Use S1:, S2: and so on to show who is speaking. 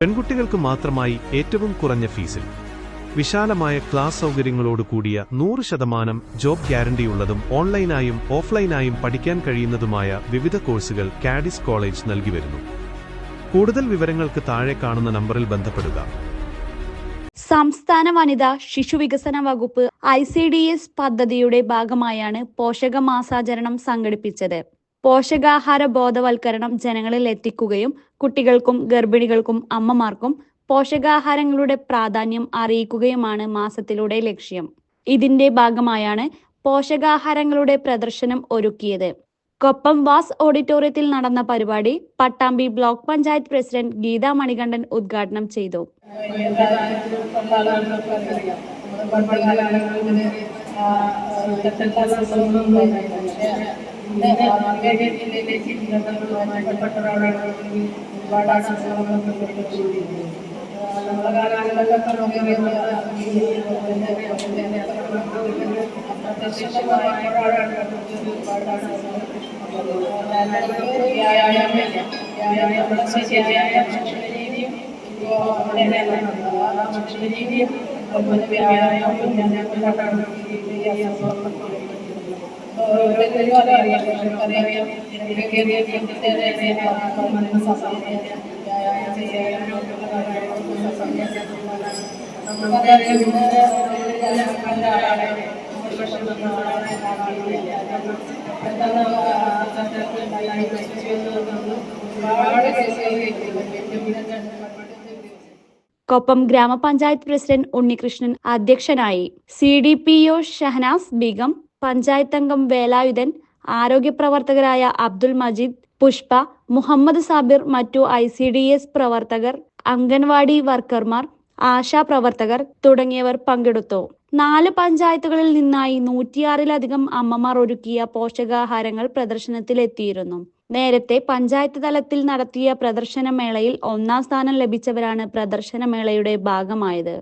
S1: പെൺകുട്ടികൾക്ക് മാത്രമായി ഏറ്റവും കുറഞ്ഞ ഫീസിൽ വിശാലമായ ക്ലാസ് സൗകര്യങ്ങളോട് കൂടിയ 100% ജോബ് ഗ്യാരണ്ടിയുള്ളതും ഓൺലൈനായും ഓഫ്ലൈനായും പഠിക്കാൻ കഴിയുന്നതുമായ വിവിധ കോഴ്സുകൾ കാഡിസ് കോളേജ് നൽകിവരുന്നു. കൂടുതൽ വിവരങ്ങൾക്ക് താഴെ കാണുന്ന നമ്പറിൽ ബന്ധപ്പെടുക.
S2: സംസ്ഥാന വനിതാ ശിശുവികസന വകുപ്പ് ICDS പദ്ധതിയുടെ ഭാഗമായാണ് പോഷകമാസാചരണം സംഘടിപ്പിച്ചത്. പോഷകാഹാര ബോധവൽക്കരണം ജനങ്ങളിൽ എത്തിക്കുകയും കുട്ടികൾക്കും ഗർഭിണികൾക്കും അമ്മമാർക്കും പോഷകാഹാരങ്ങളുടെ പ്രാധാന്യം അറിയിക്കുകയുമാണ് മാസത്തിലൂടെ ലക്ഷ്യം. ഇതിന്റെ ഭാഗമായാണ് പോഷകാഹാരങ്ങളുടെ പ്രദർശനം ഒരുക്കിയത്. കൊപ്പം വാസ് ഓഡിറ്റോറിയത്തിൽ നടന്ന പരിപാടി പട്ടാമ്പി ബ്ലോക്ക് പഞ്ചായത്ത് പ്രസിഡന്റ് ഗീതാ മണികണ്ഠൻ ഉദ്ഘാടനം ചെയ്തു. കൊപ്പം ഗ്രാമപഞ്ചായത്ത് പ്രസിഡന്റ് ഉണ്ണികൃഷ്ണൻ അധ്യക്ഷനായി. CDPO ഷഹനാസ് ബീഗം, പഞ്ചായത്ത് അംഗം വേലായുധൻ, ആരോഗ്യ പ്രവർത്തകരായ അബ്ദുൽ മജീദ്, പുഷ്പ, മുഹമ്മദ് സാബിർ, മറ്റു ICDS പ്രവർത്തകർ, അംഗൻവാടി വർക്കർമാർ, ആശാ പ്രവർത്തകർ തുടങ്ങിയവർ പങ്കെടുത്തു. 4 പഞ്ചായത്തുകളിൽ നിന്നായി 106-ലധികം അമ്മമാർ ഒരുക്കിയ പോഷകാഹാരങ്ങൾ പ്രദർശനത്തിലെത്തിയിരുന്നു. നേരത്തെ പഞ്ചായത്ത് തലത്തിൽ നടത്തിയ പ്രദർശനമേളയിൽ 1ാം സ്ഥാനം ലഭിച്ചവരാണ് പ്രദർശനമേളയുടെ ഭാഗമായത്.